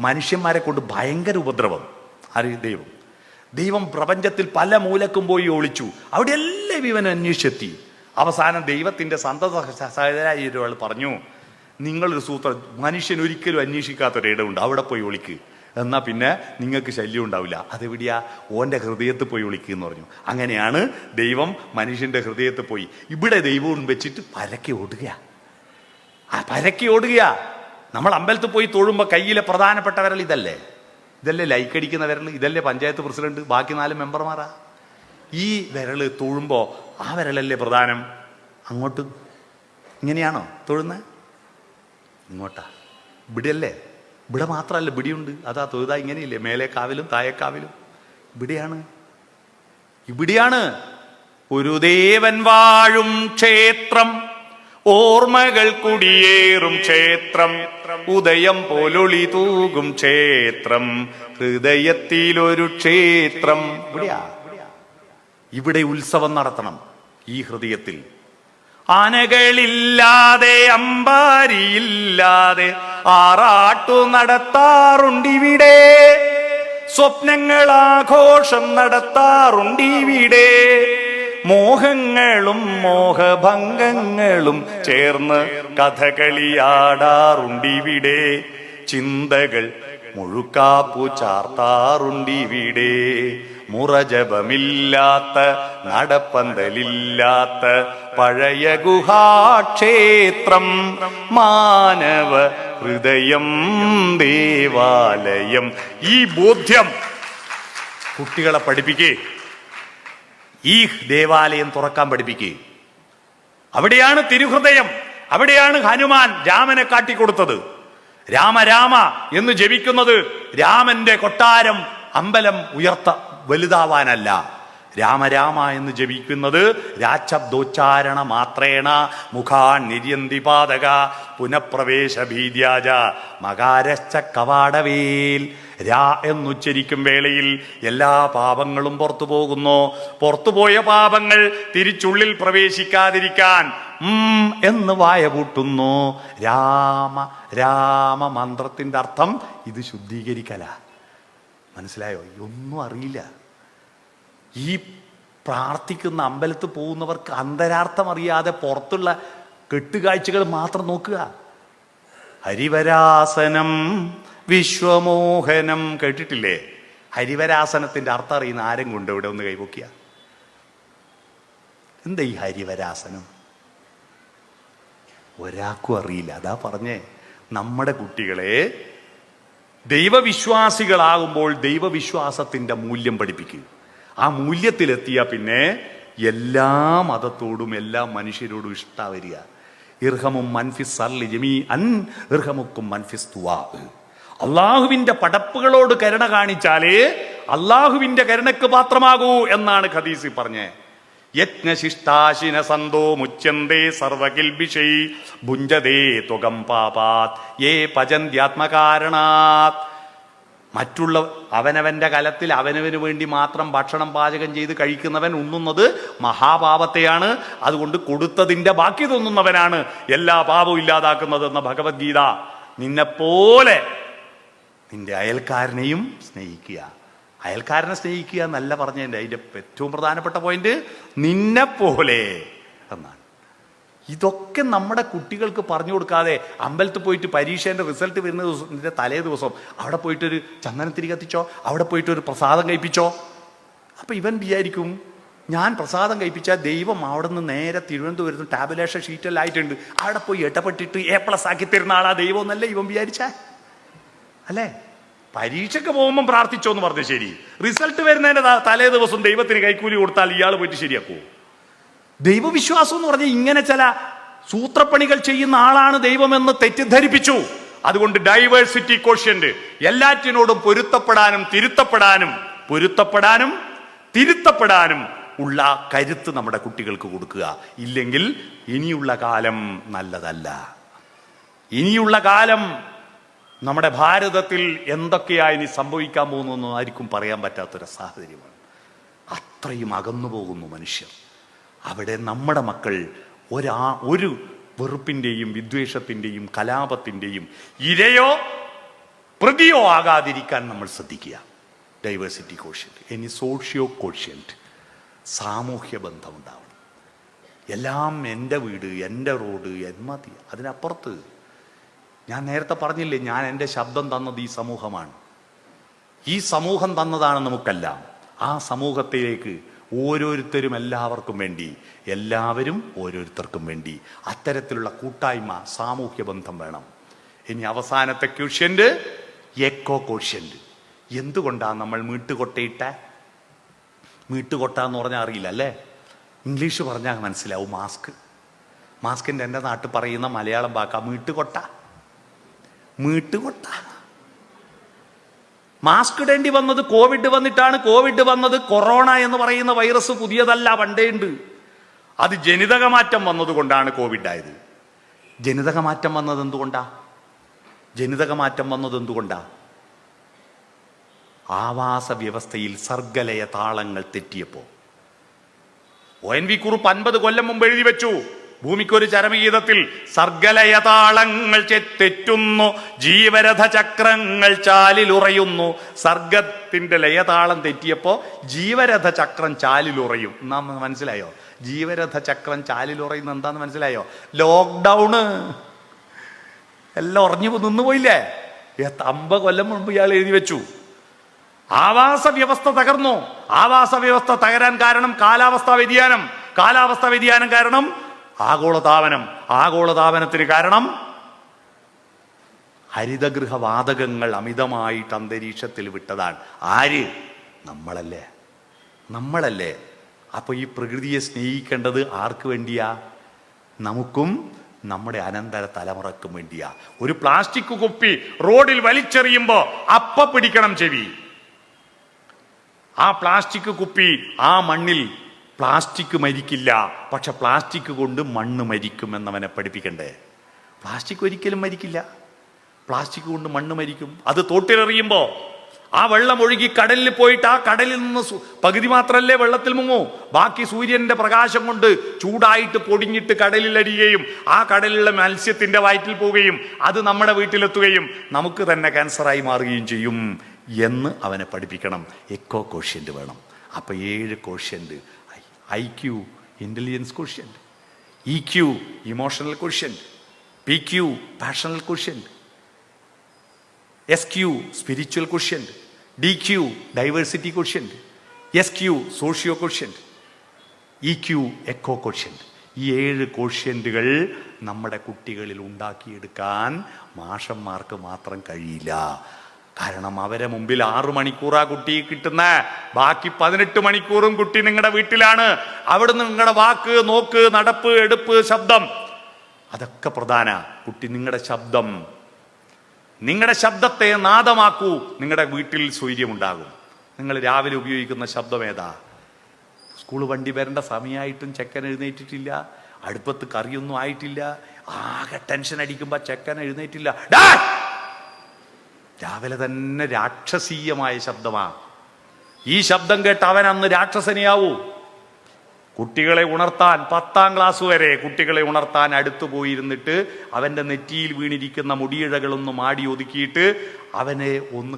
മനുഷ്യന്മാരെ കൊണ്ട് ഭയങ്കര ഉപദ്രവം. ആര്? ദൈവം പ്രപഞ്ചത്തിൽ പല മൂലക്കും പോയി ഒളിച്ചു. അവിടെ എല്ലാം ഇവൻ അന്വേഷിച്ചെത്തി. അവസാനം ദൈവത്തിന്റെ സന്തതരായ ഒരാൾ പറഞ്ഞു, നിങ്ങളൊരു സൂത്രം, മനുഷ്യൻ ഒരിക്കലും അന്വേഷിക്കാത്തൊരിടമുണ്ട്, അവിടെ പോയി ഒളിക്ക്, എന്നാൽ പിന്നെ നിങ്ങൾക്ക് ശല്യം ഉണ്ടാവില്ല. അതെവിടെയാ? ഓൻ്റെ ഹൃദയത്തിൽ പോയി ഒളിക്കുക എന്ന് പറഞ്ഞു. അങ്ങനെയാണ് ദൈവം മനുഷ്യന്റെ ഹൃദയത്തിൽ പോയി. ഇവിടെ ദൈവവും വെച്ചിട്ട് പരക്കെ ഓടുകയാ. നമ്മൾ അമ്പലത്തിൽ പോയി തൊഴുമ്പോൾ കയ്യിലെ പ്രധാനപ്പെട്ട വിരൽ ഇതല്ലേ ലൈക്ക് അടിക്കുന്ന വിരൽ, ഇതല്ലേ പഞ്ചായത്ത് പ്രസിഡന്റ്, ബാക്കി 4 മെമ്പർമാരാ. ഈ വിരൽ തൊഴുമ്പോൾ ആ വിരലല്ലേ പ്രധാനം. അങ്ങോട്ട് ഇങ്ങനെയാണോ തൊഴുന്നത്? ഇങ്ങോട്ടാ? ഇവിടെയല്ലേ? ഇവിടെ മാത്രമല്ല, ഇവിടെയുണ്ട്. അതാ തൊഴുതാ ഇങ്ങനെയില്ലേ, മേലെ കാവിലും താഴെക്കാവിലും. ഇവിടെയാണ് ഒരു ദേവൻ വാഴും ക്ഷേത്രം, ഓർമ്മകൾ കുടിയേറും ക്ഷേത്രം, ഉദയം പോലൊളി തൂകും ക്ഷേത്രം, ഹൃദയത്തിലൊരു ക്ഷേത്രം. ഇവിടെ ഉത്സവം നടത്തണം. ഈ ഹൃദയത്തിൽ ആനകളില്ലാതെ അമ്പാരിയില്ലാതെ ആറാട്ടു നടത്താറുണ്ടിവിടെ, സ്വപ്നങ്ങളാഘോഷം നടത്താറുണ്ടിവിടെ, മോഹങ്ങളും മോഹഭംഗങ്ങളും ചേർന്ന് കഥകളിയാടാറുണ്ടിവിടെ, ചിന്തകൾ മുഴുക്കാപ്പു ചാർത്താറുണ്ടിവിടെ, മുറജപമില്ലാത്ത നടപ്പന്തലില്ലാത്ത പഴയ ഗുഹാക്ഷേത്രം, മാനവ ഹൃദയം ദേവാലയം. ഈ ബോധ്യം കുട്ടികളെ പഠിപ്പിക്കേ, ഈ ദേവാലയം തുറക്കാൻ പഠിപ്പിക്കേ. അവിടെയാണ് തിരുഹൃദയം, അവിടെയാണ് ഹനുമാൻ രാമനെ കാട്ടിക്കൊടുത്തത്. രാമ രാമ എന്ന് ജപിക്കുന്നത് രാമന്റെ കൊട്ടാരം അമ്പലം വലുതാവാനല്ല. രാമ രാമ എന്ന് ജപിക്കുന്നത് രാശബ്ദോച്ചാരണ മാത്രേണ മുഖാൻ നിര്യന്തി പാതക പുനഃപ്രവേശ ഭീദ്യാജ മകാരശ്ച കവാടവേൽ. രാ എന്നുച്ചരിക്കും വേളയിൽ എല്ലാ പാപങ്ങളും പുറത്തു പോകുന്നു. പുറത്തുപോയ പാപങ്ങൾ തിരിച്ചുള്ളിൽ പ്രവേശിക്കാതിരിക്കാൻ എന്ന് വായ പൂട്ടുന്നു. രാമ രാമ മന്ത്രത്തിന്റെ അർത്ഥം ഇത് ശുദ്ധീകരിക്കല. മനസ്സിലായോ? ഒന്നും അറിയില്ല. ഈ പ്രാർത്ഥിക്കുന്ന അമ്പലത്തിൽ പോകുന്നവർക്ക് അന്തരാർത്ഥം അറിയാതെ പുറത്തുള്ള കെട്ടുകാഴ്ചകൾ മാത്രം നോക്കുക. ഹരിവരാസനം വിശ്വമോഹനം കേട്ടിട്ടില്ലേ? ഹരിവരാസനത്തിന്റെ അർത്ഥം അറിയുന്ന ആരും കൊണ്ട് ഇവിടെ ഒന്ന് കൈപൊക്കിയ. എന്താ ഈ ഹരിവരാസനം? ഒരാൾക്കും അറിയില്ല. അതാ പറഞ്ഞേ, നമ്മുടെ കുട്ടികളെ ദൈവവിശ്വാസികളാകുമ്പോൾ ദൈവവിശ്വാസത്തിന്റെ മൂല്യം പഠിപ്പിക്കുക. ആ മൂല്യത്തിലെത്തിയ പിന്നെ എല്ലാ മതത്തോടും എല്ലാ മനുഷ്യരോടും ഇഷ്ട വരിക. ഇർഹമും മൻഫിസ് സർലി ജമീ അൻ ഇർഹമുക്കും മൻഫിസ് തുവാ. അള്ളാഹുവിന്റെ പടപ്പുകളോട് കരുണ കാണിച്ചാലേ അള്ളാഹുവിന്റെ കരുണക്ക് പാത്രമാകൂ എന്നാണ് ഹദീസിൽ പറഞ്ഞേ. യജ്ഞശിഷ്ടാശിന സന്തോ മുച്യന്തേ സർവകിൽബിഷൈ ഭുഞ്ചതേ ത്വകം പാപാത് യേ പചന്ത്യാത്മകാരണാത്. മറ്റുള്ള അവനവന്റെ കലത്തിൽ അവനവന് വേണ്ടി മാത്രം ഭക്ഷണം പാചകം ചെയ്ത് കഴിക്കുന്നവൻ ഉണ്ണുന്നത് മഹാപാപത്തെയാണ്. അതുകൊണ്ട് കൊടുത്തതിന്റെ ബാക്കി തിന്നുന്നവനാണ് എല്ലാ പാപവും ഇല്ലാതാക്കുന്നത് എന്ന ഭഗവത്ഗീത. നിന്നെപ്പോലെ നിന്റെ അയൽക്കാരനെയും സ്നേഹിക്കുക. അയൽക്കാരനെ സ്നേഹിക്കുക എന്നല്ല പറഞ്ഞതിൻ്റെ അതിൻ്റെ ഏറ്റവും പ്രധാനപ്പെട്ട പോയിന്റ് നിന്നെ പോലെ എന്നാണ്. ഇതൊക്കെ നമ്മുടെ കുട്ടികൾക്ക് പറഞ്ഞു കൊടുക്കാതെ അമ്പലത്തിൽ പോയിട്ട് പരീക്ഷേൻ്റെ റിസൾട്ട് വരുന്ന ദിവസത്തിൻ്റെ തലേ ദിവസം അവിടെ പോയിട്ടൊരു ചന്ദനത്തിരി കത്തിച്ചോ, അവിടെ പോയിട്ടൊരു പ്രസാദം കഴിപ്പിച്ചോ. അപ്പം ഇവൻ വിചാരിക്കും ഞാൻ പ്രസാദം കഴിപ്പിച്ചാൽ ദൈവം അവിടെ നിന്ന് നേരെ തിരുവനന്തപുരത്ത് ടാബുലേഷൻ ഷീറ്റെല്ലാം ആയിട്ടുണ്ട്, അവിടെ പോയി ഇടപെട്ടിട്ട് A+ ആക്കി തരുന്ന ആളാ ദൈവം എന്നല്ലേ ഇവൻ വിചാരിച്ച അല്ലേ? പരീക്ഷയ്ക്ക് പോകുമ്പം പ്രാർത്ഥിച്ചോ എന്ന് പറഞ്ഞ് ശരി, റിസൾട്ട് വരുന്നതിന്റെ തലേ ദിവസം ദൈവത്തിന് കൈക്കൂലി കൊടുത്താൽ ഇയാൾ പോയിട്ട് ശരിയാക്കുമോ? ദൈവവിശ്വാസം എന്ന് പറഞ്ഞാൽ ഇങ്ങനെ ചില സൂത്രപ്പണികൾ ചെയ്യുന്ന ആളാണ് ദൈവമെന്ന് തെറ്റിദ്ധരിപ്പിച്ചു. അതുകൊണ്ട് ഡൈവേഴ്സിറ്റി കോഷ്യന്റ്, എല്ലാറ്റിനോടും പൊരുത്തപ്പെടാനും തിരുത്തപ്പെടാനും ഉള്ള കരുത്ത് നമ്മുടെ കുട്ടികൾക്ക് കൊടുക്കുക. ഇല്ലെങ്കിൽ ഇനിയുള്ള കാലം നല്ലതല്ല. ഇനിയുള്ള കാലം നമ്മുടെ ഭാരതത്തിൽ എന്തൊക്കെയായി ഇനി സംഭവിക്കാൻ പോകുന്നു ആർക്കും പറയാൻ പറ്റാത്തൊരു സാഹചര്യമാണ്. അത്രയും അകന്നു പോകുന്നു മനുഷ്യർ. അവിടെ നമ്മുടെ മക്കൾ ഒരു വെറുപ്പിൻ്റെയും വിദ്വേഷത്തിൻ്റെയും കലാപത്തിൻ്റെയും ഇരയോ പ്രതിയോ ആകാതിരിക്കാൻ നമ്മൾ ശ്രദ്ധിക്കുക. Diversity quotient. ഇനി സോഷ്യോ കോഷ്യന്റ്, സാമൂഹ്യ ബന്ധം ഉണ്ടാവണം. എല്ലാം എൻ്റെ വീട്, എൻ്റെ റോഡ്, മതി. അതിനപ്പുറത്ത് ഞാൻ നേരത്തെ പറഞ്ഞില്ലേ, ഞാൻ എൻ്റെ ശബ്ദം തന്നത് ഈ സമൂഹമാണ്. ഈ സമൂഹം തന്നതാണ് നമുക്കെല്ലാം. ആ സമൂഹത്തിലേക്ക് ഓരോരുത്തരും എല്ലാവർക്കും വേണ്ടി, എല്ലാവരും ഓരോരുത്തർക്കും വേണ്ടി അത്തരത്തിലുള്ള കൂട്ടായ്മ, സാമൂഹ്യ ബന്ധം വേണം. ഇനി അവസാനത്തെ ക്വഷ്യന്റ് എക്കോ ക്വഷ്യന്റ്. എന്തുകൊണ്ടാണ് നമ്മൾ മീട്ടുകൊട്ടയിട്ട? മീട്ടുകൊട്ട എന്ന് പറഞ്ഞാൽ അറിയില്ല അല്ലേ? ഇംഗ്ലീഷ് പറഞ്ഞാൽ മനസ്സിലാവും. മാസ്ക്. മാസ്കിൻ്റെ എൻ്റെ നാട്ടിൽ പറയുന്ന മലയാളം വാക്കാ മീട്ടുകൊട്ട. മീട്ടുകൊട്ട. മാസ്ക് ഇടേണ്ടി വന്നത് കോവിഡ് വന്നിട്ടാണ്. കോവിഡ് വന്നത് കൊറോണ എന്ന് പറയുന്ന വൈറസ് പുതിയതല്ല, പണ്ടേ ഉണ്ട്. അത് ജനിതക മാറ്റം വന്നതുകൊണ്ടാണ് കോവിഡ് ആയത്. ജനിതക മാറ്റം വന്നത് എന്തുകൊണ്ടാ? ജനിതക മാറ്റം വന്നത് എന്തുകൊണ്ടാ? ആവാസ വ്യവസ്ഥയിൽ സർഗലയ താളങ്ങൾ തെറ്റിയപ്പോ. ONV കുറുപ്പ് 50 കൊല്ലം മുമ്പ് എഴുതി വെച്ചു, ഭൂമിക്കൊരു ചരമഗീതത്തിൽ, സർഗലയ താളങ്ങൾ തെറ്റുന്നു, ജീവരഥ ചക്രങ്ങൾ ചാലിലുറയുന്നു. സർഗത്തിന്റെ ലയതാളം തെറ്റിയപ്പോ ജീവരഥ ചക്രം ചാലിലുറയും. നാം മനസ്സിലായോ? ജീവരഥ ചക്രം ചാലിലുറയുന്ന എന്താന്ന് മനസ്സിലായോ? ലോക്ക്ഡൗണ്. എല്ലാം ഉറഞ്ഞു നിന്നുപോയില്ലേ? 50 കൊല്ലം മുമ്പ് ഇയാൾ എഴുതി വെച്ചു. ആവാസ വ്യവസ്ഥ തകർന്നു. ആവാസ വ്യവസ്ഥ തകരാൻ കാരണം കാലാവസ്ഥാ വ്യതിയാനം. കാലാവസ്ഥാ വ്യതിയാനം കാരണം ആഗോളതാപനം. ആഗോളതാപനത്തിന് കാരണം ഹരിതഗൃഹവാതകങ്ങൾ അമിതമായിട്ട് അന്തരീക്ഷത്തിൽ വിട്ടതാണ്. ആര്? നമ്മളല്ലേ, നമ്മളല്ലേ. അപ്പൊ ഈ പ്രകൃതിയെ സ്നേഹിക്കേണ്ടത് ആർക്ക് വേണ്ടിയാ? നമുക്കും നമ്മുടെ അനന്തര തലമുറക്കും വേണ്ടിയാ. ഒരു പ്ലാസ്റ്റിക് കുപ്പി റോഡിൽ വലിച്ചെറിയുമ്പോ അപ്പ പിടിക്കണം ചെവി. ആ പ്ലാസ്റ്റിക് കുപ്പി ആ മണ്ണിൽ, പ്ലാസ്റ്റിക് മരിക്കില്ല, പക്ഷെ പ്ലാസ്റ്റിക് കൊണ്ട് മണ്ണ് മരിക്കും എന്നവനെ പഠിപ്പിക്കണ്ടേ? പ്ലാസ്റ്റിക് ഒരിക്കലും മരിക്കില്ല, പ്ലാസ്റ്റിക് കൊണ്ട് മണ്ണ് മരിക്കും. അത് തോട്ടിലെറിയുമ്പോ ആ വെള്ളം ഒഴുകി കടലിൽ പോയിട്ട് ആ കടലിൽ നിന്ന് പകുതി മാത്രമല്ലേ വെള്ളത്തിൽ മുങ്ങൂ, ബാക്കി സൂര്യന്റെ പ്രകാശം കൊണ്ട് ചൂടായിട്ട് പൊടിഞ്ഞിട്ട് കടലിൽ അരിയുകയും ആ കടലിലുള്ള മത്സ്യത്തിന്റെ വയറ്റിൽ പോവുകയും അത് നമ്മുടെ വീട്ടിലെത്തുകയും നമുക്ക് തന്നെ ക്യാൻസറായി മാറുകയും ചെയ്യും എന്ന് അവനെ പഠിപ്പിക്കണം. എക്കോ കോഷ്യന്റ് വേണം. അപ്പൊ 7 quotient: IQ intelligence quotient, EQ emotional quotient, PQ passional quotient, SQ spiritual quotient, DQ diversity quotient, SQ socio quotient, EQ eco quotient. ഈ 7 കോഷ്യന്റുകൾ നമ്മുടെ കുട്ടികളിൽ ഉണ്ടാക്കിയെടുക്കാൻ മാഷന്മാർക്ക് മാത്രം കഴിയില്ല. കാരണം അവരെ മുമ്പിൽ 6 മണിക്കൂറാ കുട്ടി കിട്ടുന്ന, ബാക്കി 18 മണിക്കൂറും കുട്ടി നിങ്ങളുടെ വീട്ടിലാണ്. അവിടുന്ന് നിങ്ങളുടെ വാക്ക്, നോക്ക്, നടപ്പ്, എടുപ്പ്, ശബ്ദം, അതൊക്കെ പ്രധാന. കുട്ടി നിങ്ങളുടെ ശബ്ദം, നിങ്ങളുടെ ശബ്ദത്തെ നാദമാക്കൂ. നിങ്ങളുടെ വീട്ടിൽ സ്വൈര്യമുണ്ടാകും. നിങ്ങൾ രാവിലെ ഉപയോഗിക്കുന്ന ശബ്ദം ഏതാ? സ്കൂൾ വണ്ടി വരേണ്ട സമയമായിട്ടും ചെക്കൻ എഴുന്നേറ്റിട്ടില്ല, അടുപ്പത്ത് കറിയൊന്നും ആയിട്ടില്ല, ആകെ ടെൻഷൻ അടിക്കുമ്പോ ചെക്കൻ എഴുന്നേറ്റില്ല. രാവിലെ തന്നെ രാക്ഷസീയമായ ശബ്ദമാ. ഈ ശബ്ദം കേട്ട് അവൻ അന്ന് രാക്ഷസനെയാവൂ. കുട്ടികളെ ഉണർത്താൻ 10ാം ക്ലാസ് വരെ കുട്ടികളെ ഉണർത്താൻ അടുത്തു പോയിരുന്നിട്ട് അവന്റെ നെറ്റിയിൽ വീണിരിക്കുന്ന മുടിയിഴകളൊന്ന് മാടി ഒതുക്കിയിട്ട് അവനെ ഒന്ന്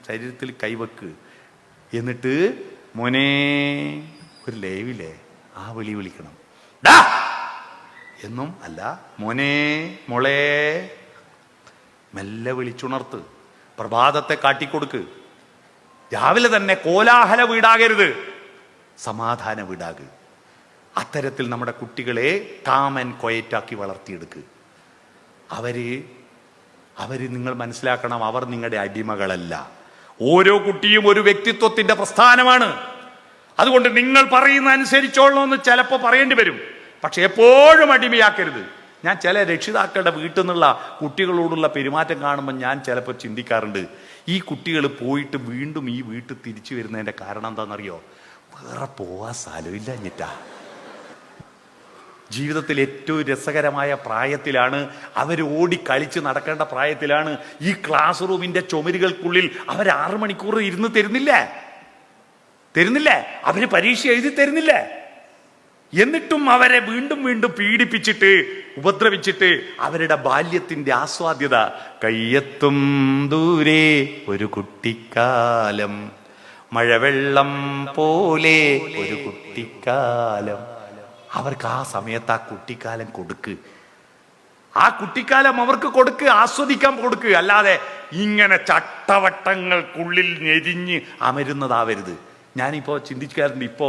ശരീരത്തിൽ കൈവെക്ക്, എന്നിട്ട് മോനെ ഒരു ലൈവിലെ ആ വിളിക്കണം. ഡാ എന്നും അല്ല, മോനെ, മോളെ, മെല്ലെ വിളിച്ചുണർത്ത്. പ്രഭാതത്തെ കാട്ടിക്കൊടുക്ക്. രാവിലെ തന്നെ കോലാഹല വീടാകരുത്, സമാധാന വീടാക്. അത്തരത്തിൽ നമ്മുടെ കുട്ടികളെ കാം ആൻഡ് ക്വയറ്റാക്കി വളർത്തിയെടുക്ക്. അവര് നിങ്ങൾ മനസ്സിലാക്കണം, അവർ നിങ്ങളുടെ അടിമകളല്ല. ഓരോ കുട്ടിയും ഒരു വ്യക്തിത്വത്തിന്റെ പ്രസ്ഥാനമാണ്. അതുകൊണ്ട് നിങ്ങൾ പറയുന്ന അനുസരിച്ചോളണമെന്ന് ചിലപ്പോൾ പറയേണ്ടി വരും, പക്ഷെ എപ്പോഴും അടിമയാക്കരുത്. ഞാൻ ചില രക്ഷിതാക്കളുടെ വീട്ടിൽ നിന്നുള്ള കുട്ടികളോടുള്ള പെരുമാറ്റം കാണുമ്പോൾ ഞാൻ ചിലപ്പോൾ ചിന്തിക്കാറുണ്ട്, ഈ കുട്ടികൾ പോയിട്ട് വീണ്ടും ഈ വീട്ടിൽ തിരിച്ചു വരുന്നതിന്റെ കാരണം എന്താണെന്നറിയോ? വേറെ പോവാൻ സ്ഥലമില്ല എന്നിട്ടാ. ജീവിതത്തിൽ ഏറ്റവും രസകരമായ പ്രായത്തിലാണ് അവർ, ഓടി കളിച്ച് നടക്കേണ്ട പ്രായത്തിലാണ്. ഈ ക്ലാസ് റൂമിന്റെ ചുമരുകൾക്കുള്ളിൽ അവർ 6 മണിക്കൂർ ഇരുന്ന് തരുന്നില്ലേ? അവര് പരീക്ഷ എഴുതി തരുന്നില്ലേ? എന്നിട്ടും അവരെ വീണ്ടും വീണ്ടും പീഡിപ്പിച്ചിട്ട് ഉപദ്രവിച്ചിട്ട് അവരുടെ ബാല്യത്തിന്റെ ആസ്വാദ്യത കയ്യെത്തും ദൂരെ ഒരു കുട്ടിക്കാലം, മഴവെള്ളം പോലെ ഒരു കുട്ടിക്കാലം. അവർക്ക് ആ സമയത്ത് ആ കുട്ടിക്കാലം കൊടുക്ക്, ആ കുട്ടിക്കാലം അവർക്ക് കൊടുക്ക്, ആസ്വദിക്കാൻ കൊടുക്ക്. അല്ലാതെ ഇങ്ങനെ ചട്ടവട്ടങ്ങൾക്കുള്ളിൽ ഞെരിഞ്ഞ് അമരുന്നതാവരുത്. ഞാനിപ്പോ ചിന്തിക്കാറുണ്ട്, ഇപ്പോ